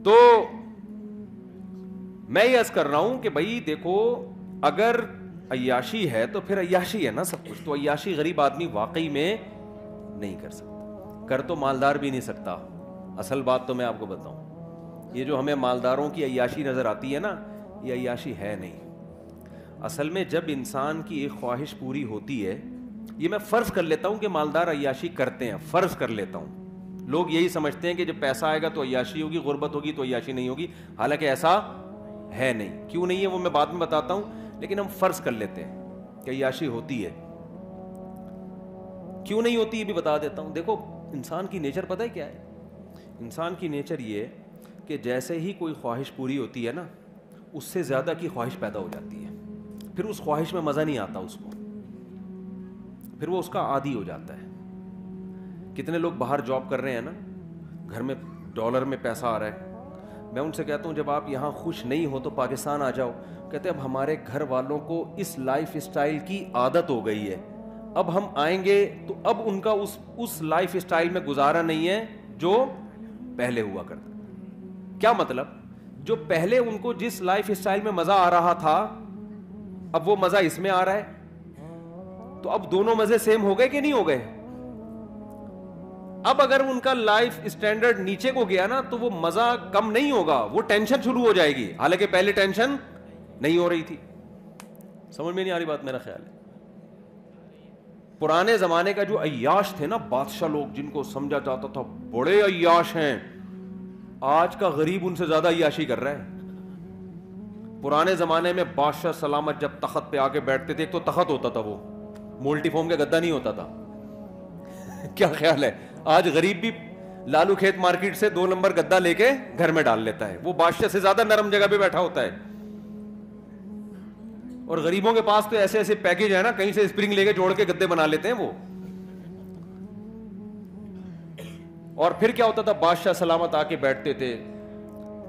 تو میں یہ عرض کر رہا ہوں کہ بھائی دیکھو اگر عیاشی ہے تو پھر عیاشی ہے نا سب کچھ. تو عیاشی غریب آدمی واقعی میں نہیں کر سکتا, کر تو مالدار بھی نہیں سکتا. اصل بات تو میں آپ کو بتاؤں, یہ جو ہمیں مالداروں کی عیاشی نظر آتی ہے نا, یہ عیاشی ہے نہیں. اصل میں جب انسان کی ایک خواہش پوری ہوتی ہے, یہ میں فرض کر لیتا ہوں کہ مالدار عیاشی کرتے ہیں, فرض کر لیتا ہوں. لوگ یہی سمجھتے ہیں کہ جب پیسہ آئے گا تو عیاشی ہوگی, غربت ہوگی تو عیاشی نہیں ہوگی, حالانکہ ایسا ہے نہیں. کیوں نہیں ہے وہ میں بعد میں بتاتا ہوں, لیکن ہم فرض کر لیتے ہیں کہ عیاشی ہوتی ہے. کیوں نہیں ہوتی یہ بھی بتا دیتا ہوں. دیکھو انسان کی نیچر پتہ ہے کیا ہے؟ انسان کی نیچر یہ کہ جیسے ہی کوئی خواہش پوری ہوتی ہے نا, اس سے زیادہ کی خواہش پیدا ہو جاتی ہے. پھر اس خواہش میں مزہ نہیں آتا اس کو, پھر وہ اس کا عادی ہو جاتا ہے. کتنے لوگ باہر جاب کر رہے ہیں نا, گھر میں ڈالر میں پیسہ آ رہا ہے, میں ان سے کہتا ہوں جب آپ یہاں خوش نہیں ہو تو پاکستان آ جاؤ. کہتے ہیں اب ہمارے گھر والوں کو اس لائف اسٹائل کی عادت ہو گئی ہے, اب ہم آئیں گے تو اب ان کا اس لائف اسٹائل میں گزارا نہیں ہے جو پہلے ہوا کرتا. کیا مطلب؟ جو پہلے ان کو جس لائف اسٹائل میں مزہ آ رہا تھا, اب وہ مزہ اس میں آ رہا ہے, تو اب دونوں مزے سیم ہو گئے کہ نہیں ہو گئے؟ اب اگر ان کا لائف اسٹینڈرڈ نیچے کو گیا نا تو وہ مزہ کم نہیں ہوگا, وہ ٹینشن شروع ہو جائے گی, حالانکہ پہلے ٹینشن نہیں ہو رہی تھی. سمجھ میں نہیں آ رہی بات؟ میرا خیال ہے پرانے زمانے کا جو عیاش تھے نا, بادشاہ لوگ جن کو سمجھا جاتا تھا بڑے عیاش ہیں, آج کا غریب ان سے زیادہ عیاشی کر رہا ہے. پرانے زمانے میں بادشاہ سلامت جب تخت پہ آ کے بیٹھتے تھے, ایک تو تخت ہوتا تھا, وہ مولٹی فارم کا گدا نہیں ہوتا تھا. کیا خیال ہے؟ آج غریب بھی لالو کھیت مارکیٹ سے 2 نمبر گدا لے کے گھر میں ڈال لیتا ہے, وہ بادشاہ سے زیادہ نرم جگہ پہ بیٹھا ہوتا ہے. اور غریبوں کے پاس تو ایسے ایسے پیکج ہے نا, کہیں سے اسپرنگ لے کے جوڑ کے گدے بنا لیتے ہیں وہ. اور پھر کیا ہوتا تھا, بادشاہ سلامت آ کے بیٹھتے تھے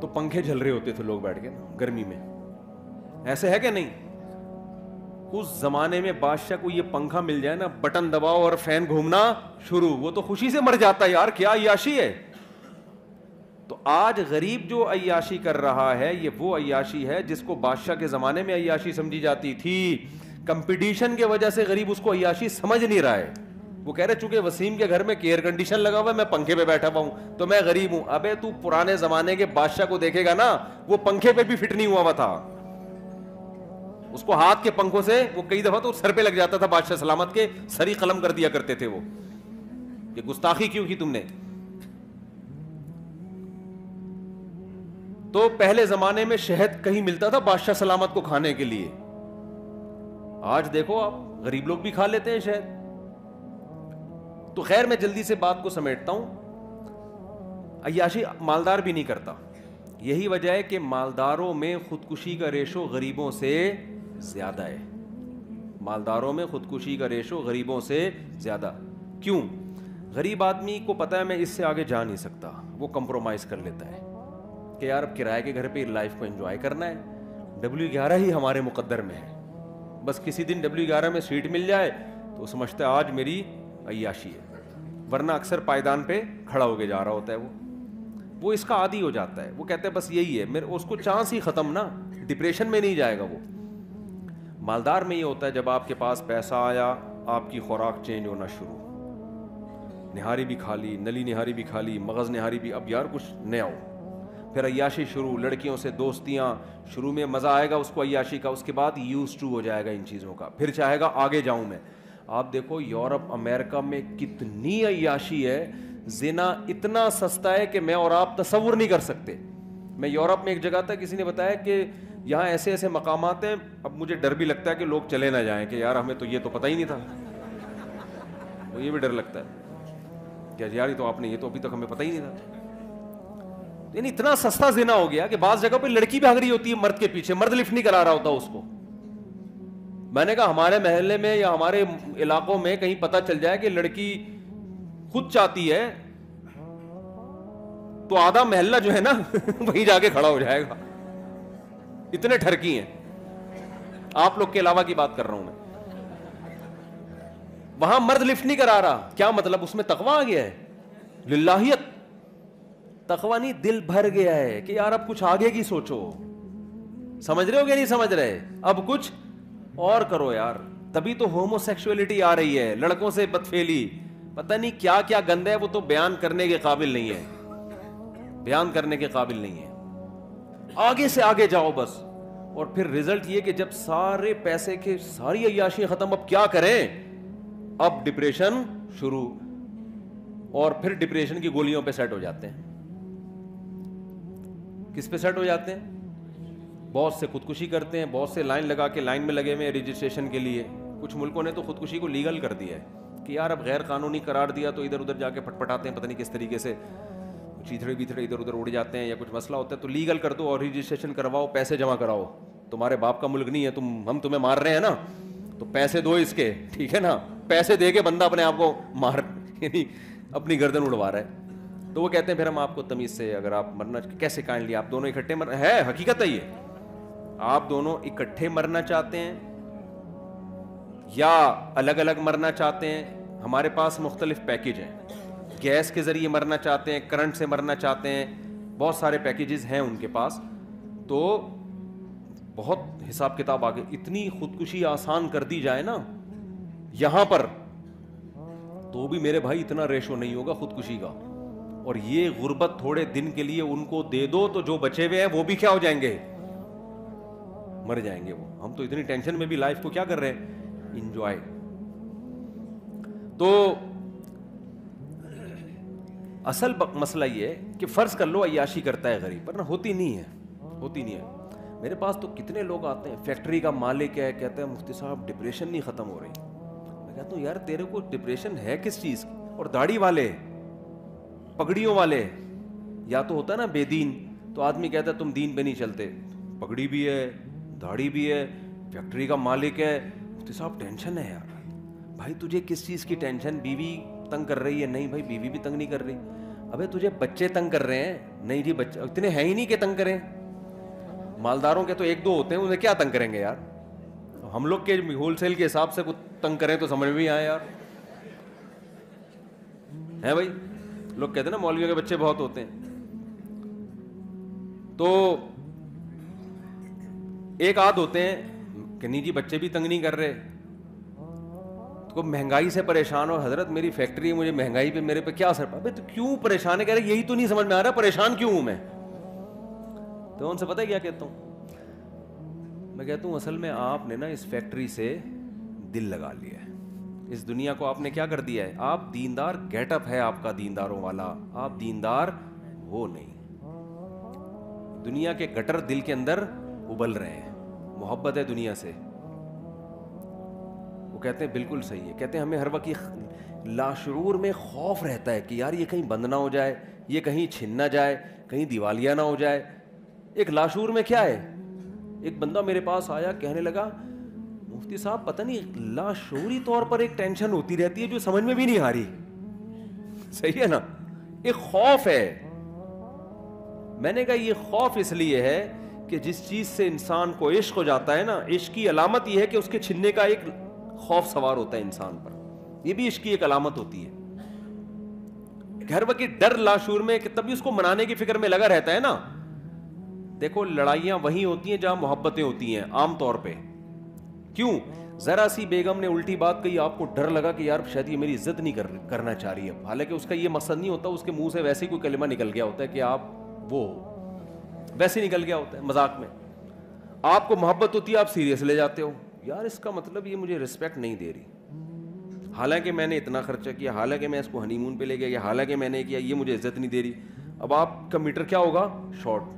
تو پنکھے جھل رہے ہوتے تھے لوگ بیٹھ کے گرمی میں. ایسے ہے کہ نہیں؟ اس زمانے میں بادشاہ کو یہ پنکھا مل جائے نا, بٹن دباؤ اور فین گھومنا شروع, وہ تو خوشی سے مر جاتا ہے, یار کیا عیاشی ہے. تو آج غریب جو عیاشی کر رہا ہے, یہ وہ عیاشی ہے جس کو بادشاہ کے زمانے میں عیاشی سمجھی جاتی تھی. کمپٹیشن کی وجہ سے غریب اس کو عیاشی سمجھ نہیں رہا ہے. وہ کہہ رہے چونکہ وسیم کے گھر میں ایئر کنڈیشن لگا ہوا ہے, میں پنکھے پہ بیٹھا ہوا ہوں تو میں غریب ہوں. ابے تو پرانے زمانے کے بادشاہ کو دیکھے گا نا, وہ پنکھے پہ بھی فٹ نہیں ہوا ہوا تھا, اس کو ہاتھ کے پنکھوں سے وہ کئی دفعہ تو سر پہ لگ جاتا تھا, بادشاہ سلامت کے سری قلم کر دیا کرتے تھے وہ, یہ گستاخی کیوں کی تم نے. تو پہلے زمانے میں شہد کہیں ملتا تھا بادشاہ سلامت کو کھانے کے لیے, آج دیکھو آپ غریب لوگ بھی کھا لیتے ہیں شہد. تو خیر میں جلدی سے بات کو سمیٹتا ہوں, عیاشی مالدار بھی نہیں کرتا. یہی وجہ ہے کہ مالداروں میں خودکشی کا ریشو غریبوں سے زیادہ ہے. مالداروں میں خودکشی کا ریشو غریبوں سے زیادہ. کیوں؟ غریب آدمی کو پتا ہے میں اس سے آگے جا نہیں سکتا, وہ کمپرومائز کر لیتا ہے کہ یار اب کرائے کے گھر پہ لائف کو انجوائے کرنا ہے, W11 ہی ہمارے مقدر میں ہے, بس کسی دن W11 میں سیٹ مل جائے تو سمجھتا ہے آج میری عیاشی ہے, ورنہ اکثر پائیدان پہ کھڑا ہو کے جا رہا ہوتا ہے. وہ اس کا عادی ہو جاتا ہے, وہ کہتے ہیں بس یہی ہے میرے, اس کو چانس ہی ختم نا, ڈپریشن میں نہیں جائے گا وہ. مالدار میں یہ ہوتا ہے جب آپ کے پاس پیسہ آیا, آپ کی خوراک چینج ہونا شروع, نہاری بھی کھا لی, نلی نہاری بھی کھا لی, مغز نہاری بھی, اب یار کچھ نیا ہو. پھر عیاشی شروع, لڑکیوں سے دوستیاں, شروع میں مزہ آئے گا اس کو عیاشی کا, اس کے بعد یوز ٹو ہو جائے گا ان چیزوں کا, پھر چاہے گا آگے جاؤں میں. آپ دیکھو یورپ امریکہ میں کتنی عیاشی ہے, زنا اتنا سستا ہے کہ میں اور آپ تصور نہیں کر سکتے. میں یورپ میں ایک جگہ تھا, کسی نے بتایا کہ یہاں ایسے ایسے مقامات ہیں, اب مجھے ڈر بھی لگتا ہے کہ لوگ چلے نہ جائیں کہ یار ہمیں تو یہ تو پتہ ہی نہیں تھا, تو یہ بھی ڈر لگتا ہے کہ یار یہ تو آپ نے, یہ تو ابھی تک ہمیں پتہ ہی نہیں تھا. یعنی اتنا سستا زنا ہو گیا کہ بعض جگہ پہ لڑکی بھی بھاگ رہی ہوتی ہے مرد کے پیچھے, مرد لفٹ نہیں کرا رہا ہوتا اس کو. میں نے کہا ہمارے محلے میں یا ہمارے علاقوں میں کہیں پتہ چل جائے کہ لڑکی خود چاہتی ہے تو آدھا محلہ جو ہے نا وہیں جا کے کھڑا ہو جائے گا, اتنے ٹھرکی ہیں. آپ لوگ کے علاوہ کی بات کر رہا ہوں میں. وہاں مرد لفٹ نہیں کرا رہا, کیا مطلب؟ اس میں تقویٰ آ گیا ہے, للہیت. تقویٰ نہیں, دل بھر گیا ہے کہ یار اب کچھ آگے کی سوچو. سمجھ رہے ہو کہ نہیں سمجھ رہے؟ اب کچھ اور کرو یار. تبھی تو ہومو سیکشولیٹی آ رہی ہے, لڑکوں سے بدفعلی, پتہ نہیں کیا کیا گند ہے, وہ تو بیان کرنے کے قابل نہیں ہے, بیان کرنے کے قابل نہیں ہے. آگے سے آگے جاؤ بس. اور پھر رزلٹ یہ کہ جب سارے پیسے کے ساری عیاشی ختم, اب کیا کریں؟ اب ڈپریشن شروع, اور پھر ڈپریشن کی گولیوں پہ سیٹ ہو جاتے ہیں. کس پہ سیٹ ہو جاتے ہیں؟ بہت سے خودکشی کرتے ہیں, بہت سے لائن لگا کے لائن میں لگے ہوئے رجسٹریشن کے لیے. کچھ ملکوں نے تو خودکشی کو لیگل کر دیا ہے کہ یار اب غیر قانونی قرار دیا تو ادھر ادھر جا کے پٹپٹاتے ہیں, پتہ نہیں کس طریقے سے چیتھڑے بیتھڑے ادھر ادھر اڑ جاتے ہیں, یا کچھ مسئلہ ہوتا ہے تو لیگل کر دو اور رجسٹریشن کرواؤ, پیسے جمع کراؤ. تمہارے باپ کا ملک نہیں ہے, ہم تمہیں مار رہے ہیں نا, تو پیسے دو اس کے, ٹھیک ہے نا. پیسے دے کے بندہ اپنے آپ کو مار, یعنی اپنی گردن اڑوا رہا ہے. تو وہ کہتے ہیں پھر ہم آپ کو تمیز سے, اگر آپ مرنا کیسے کائنڈلی, آپ دونوں اکٹھے مرنا ہے, حقیقت ہے یہ, آپ دونوں اکٹھے مرنا چاہتے ہیں یا الگ الگ مرنا چاہتے ہیں. ہمارے پاس مختلف پیکیج ہیں, گیس کے ذریعے مرنا چاہتے ہیں, کرنٹ سے مرنا چاہتے ہیں, بہت سارے پیکیجز ہیں ان کے پاس. تو بہت حساب کتاب آگے, اتنی خودکشی آسان کر دی جائے نا یہاں پر, تو بھی میرے بھائی اتنا ریشو نہیں ہوگا خودکشی کا. اور یہ غربت تھوڑے دن کے لیے ان کو دے دو تو جو بچے ہوئے ہیں وہ بھی کیا ہو جائیں گے, مر جائیں گے وہ. ہم تو اتنی ٹینشن میں بھی لائف کو کیا کر رہے ہیں, انجوائے. تو اصل مسئلہ یہ ہے کہ فرض کر لو عیاشی کرتا ہے غریب, پر نہ ہوتی نہیں ہے, ہوتی نہیں ہے. میرے پاس تو کتنے لوگ آتے ہیں, فیکٹری کا مالک ہے, کہتے ہیں مفتی صاحب ڈپریشن نہیں ختم ہو رہی. میں کہتا ہوں یار تیرے کو ڈپریشن ہے کس چیز کی؟ اور داڑھی والے, پگڑیوں والے, یا تو ہوتا ہے نا بے دین, تو آدمی کہتا ہے تم دین پہ نہیں چلتے, پگڑی بھی ہے, داڑھی بھی ہے, فیکٹری کا مالک ہے, مفتی صاحب ٹینشن ہے یار. بھائی تجھے کس چیز کی ٹینشن؟ بیوی تنگ کر رہی ہے؟ نہیں بھائی بیوی بھی تنگ نہیں کر رہی. ابے تجھے بچے تنگ کر رہے ہیں؟ نہیں جی بچے اتنے ہیں ہی نہیں کہ تنگ کریں. مالداروں کے تو ایک دو ہوتے ہیں, انہیں کیا تنگ کریں گے یار. ہم لوگ کے ہول سیل کے حساب سے کچھ تنگ کریں تو سمجھ بھی آئے یار, ہے بھائی. لوگ کہتے ہیں نا مولویوں کے بچے بہت ہوتے ہیں. تو ایک آدھ ہوتے ہیں کہ نہیں جی بچے بھی تنگ نہیں کر رہے, تو مہنگائی سے پریشان ہو, حضرت میری فیکٹری ہے, مجھے مہنگائی پہ میرے پہ کیا اثر پڑا. تو کیوں پریشان ہے؟ کہہ رہے یہی تو نہیں سمجھ میں آ رہا پریشان کیوں ہوں میں. تو ان سے پتہ ہے کیا کہتا ہوں میں؟ کہتا ہوں اصل میں آپ نے نا اس فیکٹری سے دل لگا لیا ہے, اس دنیا کو آپ نے کیا کر دیا ہے. آپ دیندار, گیٹ اپ ہے آپ کا دینداروں والا, آپ دیندار ہو نہیں. دنیا کے گٹر دل کے اندر ابل رہے ہیں, محبت ہے دنیا سے. وہ کہتے ہیں بالکل صحیح ہے, کہتے ہیں ہمیں ہر وقت لاشعور میں خوف رہتا ہے کہ یار یہ کہیں بند نہ ہو جائے, یہ کہیں چھن نہ جائے, کہیں دیوالیہ نہ ہو جائے. ایک لاشعور میں کیا ہے, ایک بندہ میرے پاس آیا کہنے لگا مفتی صاحب پتہ نہیں لاشعوری طور پر ایک ٹینشن ہوتی رہتی ہے جو سمجھ میں بھی نہیں آ رہی. صحیح ہے نا, ایک خوف ہے. میں نے کہا یہ خوف اس لیے ہے کہ جس چیز سے انسان کو عشق ہو جاتا ہے نا, عشق کی علامت یہ ہے کہ اس کے چھننے کا ایک خوف سوار ہوتا ہے انسان پر. یہ بھی عشق کی ایک علامت ہوتی ہے. ہر وقت ڈر لاشعور میں, کہ تبھی اس کو منانے کی فکر میں لگا رہتا ہے نا. دیکھو لڑائیاں وہیں ہوتی ہیں جہاں محبتیں ہوتی ہیں عام طور پہ. کیوں؟ ذرا سی بیگم نے الٹی بات کہی, آپ کو ڈر لگا کہ یار شاید یہ میری عزت نہیں کرنا چاہ رہی ہے, حالانکہ اس کا یہ مقصد نہیں ہوتا, اس کے منہ سے ویسے ہی کوئی کلمہ نکل گیا ہوتا ہے کہ آپ وہ ویسے ہی نکل گیا ہوتا ہے مذاق میں. آپ کو محبت ہوتی ہے, آپ سیریس لے جاتے ہو, یار اس کا مطلب یہ مجھے رسپیکٹ نہیں دے رہی, حالانکہ میں نے اتنا خرچہ کیا, حالانکہ میں اس کو ہنی مون پہ لے گیا, حالانکہ میں نے کیا, یہ مجھے عزت نہیں دے رہی. اب آپ کا میٹر کیا ہوگا, شارٹ.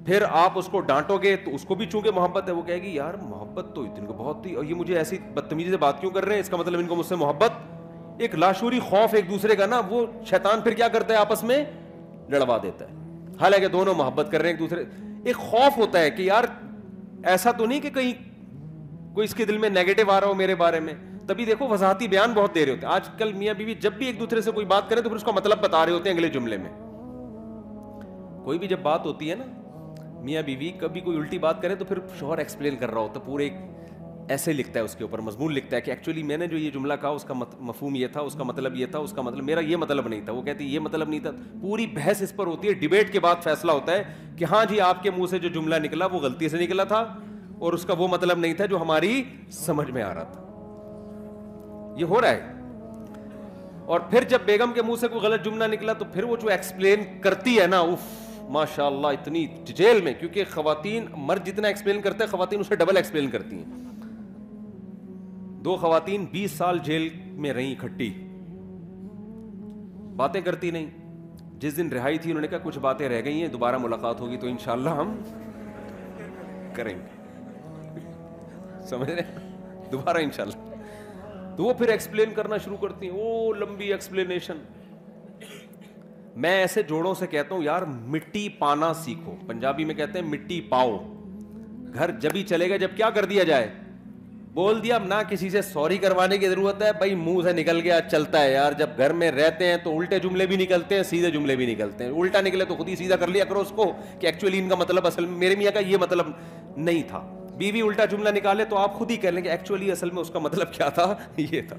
پھر آپ اس کو ڈانٹو گے تو اس کو بھی چونکہ محبت ہے, وہ کہے گی یار محبت تو اتنی کو بہت تھی, اور یہ مجھے ایسی بدتمیزی سے بات کیوں کر رہے ہیں, اس کا مطلب ان کو مجھ سے محبت. ایک لاشعوری خوف ایک دوسرے کا نا, وہ شیطان پھر کیا کرتا ہے آپس میں لڑوا دیتا ہے, حالانکہ دونوں محبت کر رہے ہیں ایک دوسرے. ایک خوف ہوتا ہے کہ یار ایسا تو نہیں کہ کہیں کوئی اس کے دل میں نیگیٹو آ رہا ہو میرے بارے میں. تبھی دیکھو وضاحتی بیان بہت دے رہے ہوتے ہیں آج کل. میاں بیوی جب بھی ایک دوسرے سے کوئی بات کریں تو پھر اس کا مطلب بتا رہے ہوتے ہیں اگلے جملے میں. کوئی بھی جب بات ہوتی ہے نا میاں بیوی, کبھی کوئی الٹی بات کرے تو پھر شوہر ایکسپلین کر رہا ہوتا ہے پورے ایسے لکھتا ہے اس کے اوپر مضمون لکھتا ہے کہ ایکچولی میں نے جو یہ جملہ کہا اس کا مفہوم یہ تھا, اس کا مطلب یہ تھا, اس کا مطلب میرا یہ مطلب نہیں تھا, وہ کہتی یہ مطلب نہیں تھا. پوری بحث اس پر ہوتی ہے, ڈیبیٹ کے بعد فیصلہ ہوتا ہے کہ ہاں جی آپ کے منہ سے جو جملہ نکلا وہ غلطی سے نکلا تھا اور اس کا وہ مطلب نہیں تھا جو ہماری سمجھ میں آ رہا تھا. یہ ہو رہا ہے. اور پھر جب بیگم کے منہ سے کوئی غلط جملہ نکلا تو پھر وہ جو ایکسپلین کرتی ہے نا, اف ماشاء اللہ اتنی ڈیٹیل میں, کیونکہ خواتین مرد جتنا ایکسپلین کرتے ہیں خواتین اسے ڈبل ایکسپلین کرتی ہیں. 2 خواتین 20 سال جیل میں رہیں اکٹھی, باتیں کرتی نہیں. جس دن رہائی تھی انہوں نے کہا کچھ باتیں رہ گئی ہیں, دوبارہ ملاقات ہوگی تو انشاءاللہ ہم کریں گے. سمجھ رہے ہیں, دوبارہ انشاءاللہ. تو وہ پھر ایکسپلین کرنا شروع کرتی ہیں, وہ لمبی ایکسپلینیشن. میں ایسے جوڑوں سے کہتا ہوں یار مٹی پانا سیکھو. پنجابی میں کہتے ہیں مٹی پاؤ. گھر جب ہی چلے گا جب کیا کر دیا جائے, بول دیا. اب نہ کسی سے سوری کروانے کی ضرورت ہے, بھائی منہ سے نکل گیا چلتا ہے یار. جب گھر میں رہتے ہیں تو الٹے جملے بھی نکلتے ہیں, سیدھے جملے بھی نکلتے ہیں. الٹا نکلے تو خود ہی سیدھا کر لیا کرو اس کو کہ ایکچولی ان کا مطلب اصل میں میرے میاں کا یہ مطلب نہیں تھا. بیوی الٹا جملہ نکالے تو آپ خود ہی کہہ لیں کہ ایکچولی اصل میں اس کا مطلب کیا تھا, یہ تھا.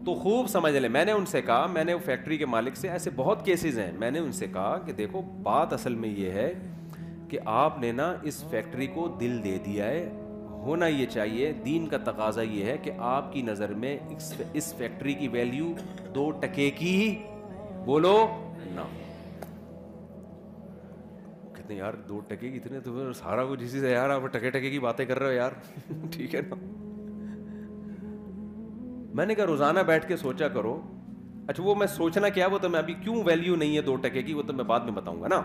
تو خوب سمجھ لیں. میں نے ان سے کہا, میں نے فیکٹری کے مالک سے, ایسے بہت کیسز ہیں, میں نے ان سے کہا کہ دیکھو بات اصل میں یہ ہے کہ آپ نے نا اس فیکٹری کو دل دے دیا ہے. ہونا یہ چاہیے, دین کا تقاضا یہ ہے کہ آپ کی نظر میں اس فیکٹری کی ویلیو 2 ٹکے کی بولو نہ. کہتے ہیں یار 2 ٹکے کی اتنے تو سارا کچھ اسی سے یار, آپ ٹکے ٹکے کی باتیں کر رہے ہو یار. ٹھیک ہے نا. میں نے کہا روزانہ بیٹھ کے سوچا کرو. اچھا وہ میں سوچنا کیا, وہ تو میں ابھی کیوں ویلیو نہیں ہے 2 ٹکے کی وہ تو میں بعد میں بتاؤں گا نا.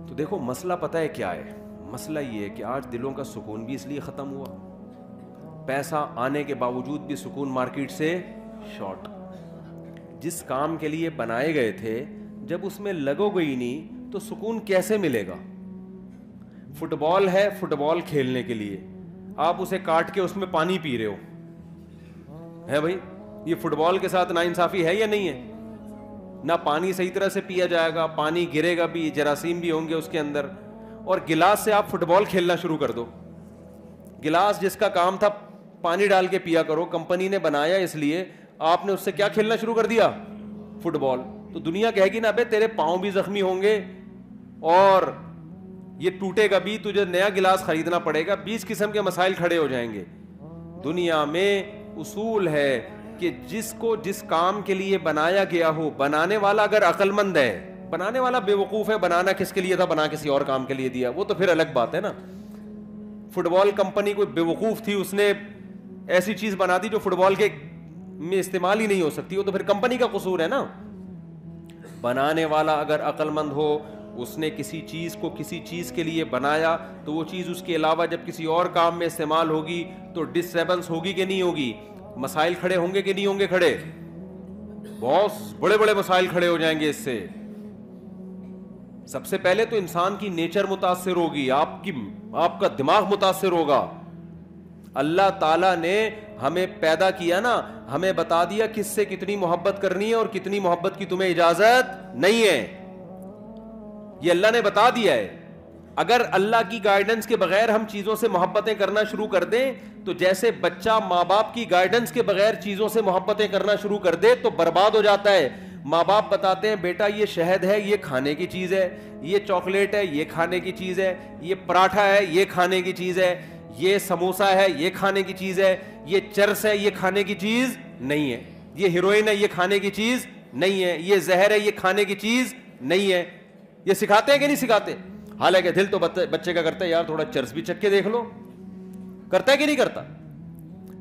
تو دیکھو مسئلہ پتہ ہے کیا ہے, مسئلہ یہ ہے کہ آج دلوں کا سکون بھی اس لیے ختم ہوا, پیسہ آنے کے باوجود بھی سکون مارکیٹ سے شارٹ. جس کام کے لیے بنائے گئے تھے جب اس میں لگو گئی نہیں تو سکون کیسے ملے گا. فٹ بال ہے, فٹ بال کھیلنے کے لیے آپ اسے کاٹ کے اس میں پانی پی رہے ہو, ہے بھائی یہ فٹ بال کے ساتھ ناانصافی ہے یا نہیں ہے. نہ پانی صحیح طرح سے پیا جائے گا, پانی گرے گا بھی, جراثیم بھی ہوں گے اس کے اندر. اور گلاس سے آپ فٹ بال کھیلنا شروع کر دو. گلاس جس کا کام تھا پانی ڈال کے پیا کرو, کمپنی نے بنایا اس لیے, آپ نے اس سے کیا کھیلنا شروع کر دیا, فٹ بال. تو دنیا کہے گی نا ابے تیرے پاؤں بھی زخمی ہوں گے اور یہ ٹوٹے گا بھی, تجھے نیا گلاس خریدنا پڑے گا. 20 قسم کے مسائل کھڑے ہو جائیں گے. دنیا میں اصول ہے کہ جس کو جس کام کے لیے بنایا گیا ہو, بنانے والا اگر عقل مند ہے, بنانے والا بے وقوف ہے, بنانا کس کے لیے تھا, بنا کسی اور کام کے لیے دیا, وہ تو پھر الگ بات ہے نا. فٹ بال کمپنی کوئی بے وقوف تھی, اس نے ایسی چیز بنا دی جو فٹ بال کے میں استعمال ہی نہیں ہو سکتی, وہ تو پھر کمپنی کا قصور ہے نا. بنانے والا اگر عقل مند ہو, اس نے کسی چیز کو کسی چیز کے لیے بنایا تو وہ چیز اس کے علاوہ جب کسی اور کام میں استعمال ہوگی تو ڈسٹربنس ہوگی کہ نہیں ہوگی, مسائل کھڑے ہوں گے کہ نہیں ہوں گے کھڑے, بہت بڑے بڑے مسائل کھڑے ہو جائیں گے اس سے. سب سے پہلے تو انسان کی نیچر متاثر ہوگی, آپ کا دماغ متاثر ہوگا. اللہ تعالیٰ نے ہمیں پیدا کیا نا, ہمیں بتا دیا کس سے کتنی محبت کرنی ہے اور کتنی محبت کی تمہیں اجازت نہیں ہے, یہ اللہ نے بتا دیا ہے. اگر اللہ کی گائیڈنس کے بغیر ہم چیزوں سے محبتیں کرنا شروع کر دیں تو جیسے بچہ ماں باپ کی گائیڈنس کے بغیر چیزوں سے محبتیں کرنا شروع کر دے تو برباد ہو جاتا ہے. ماں باپ بتاتے ہیں بیٹا یہ شہد ہے, یہ کھانے کی چیز ہے, یہ چاکلیٹ ہے, یہ کھانے کی چیز ہے, یہ پراٹھا ہے, یہ کھانے کی چیز ہے, یہ سموسا ہے, یہ کھانے کی چیز ہے, یہ چرس ہے, یہ کھانے کی چیز نہیں ہے, یہ ہیروئن ہے, یہ کھانے کی چیز نہیں ہے, یہ زہر ہے, یہ کھانے کی چیز نہیں ہے. یہ سکھاتے ہیں کہ نہیں سکھاتے؟ حالانکہ دل تو بچے کا کرتا ہے یار تھوڑا چرس بھی چکھ کے دیکھ لو, کرتا ہے کہ نہیں کرتا؟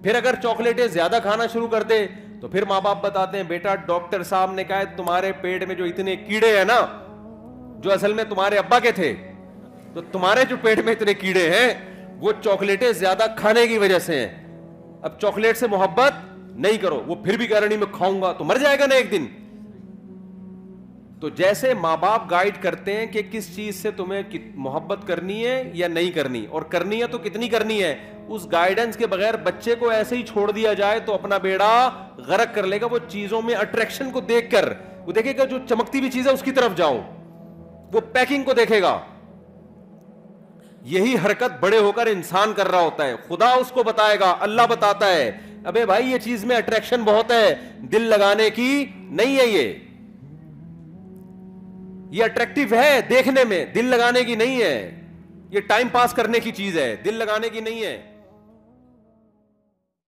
پھر اگر چاکلیٹیں زیادہ کھانا شروع کر دے تو پھر ماں باپ بتاتے ہیں بیٹا ڈاکٹر صاحب نے کہا تمہارے پیٹ میں جو اتنے کیڑے ہیں نا, جو اصل میں تمہارے ابا کے تھے, تو تمہارے جو پیٹ میں اتنے کیڑے ہیں وہ چاکلیٹیں زیادہ کھانے کی وجہ سے ہیں. اب چاکلیٹ سے محبت نہیں کرو. وہ پھر بھی کہہ رہا نہیں میں کھاؤں گا, تو مر جائے گا نا ایک دن. تو جیسے ماں باپ گائیڈ کرتے ہیں کہ کس چیز سے تمہیں محبت کرنی ہے یا نہیں کرنی, اور کرنی ہے تو کتنی کرنی ہے, اس گائیڈنس کے بغیر بچے کو ایسے ہی چھوڑ دیا جائے تو اپنا بیڑا غرق کر لے گا. وہ چیزوں میں اٹریکشن کو دیکھ کر وہ دیکھے گا جو چمکتی بھی چیز ہے اس کی طرف جاؤ, وہ پیکنگ کو دیکھے گا. یہی حرکت بڑے ہو کر انسان کر رہا ہوتا ہے, خدا اس کو بتائے گا, اللہ بتاتا ہے, ابے بھائی یہ چیز میں اٹریکشن بہت ہے, دل لگانے کی نہیں ہے, یہ اٹریکٹیو ہے دیکھنے میں, دل لگانے کی نہیں ہے, یہ ٹائم پاس کرنے کی چیز ہے, دل لگانے کی نہیں ہے.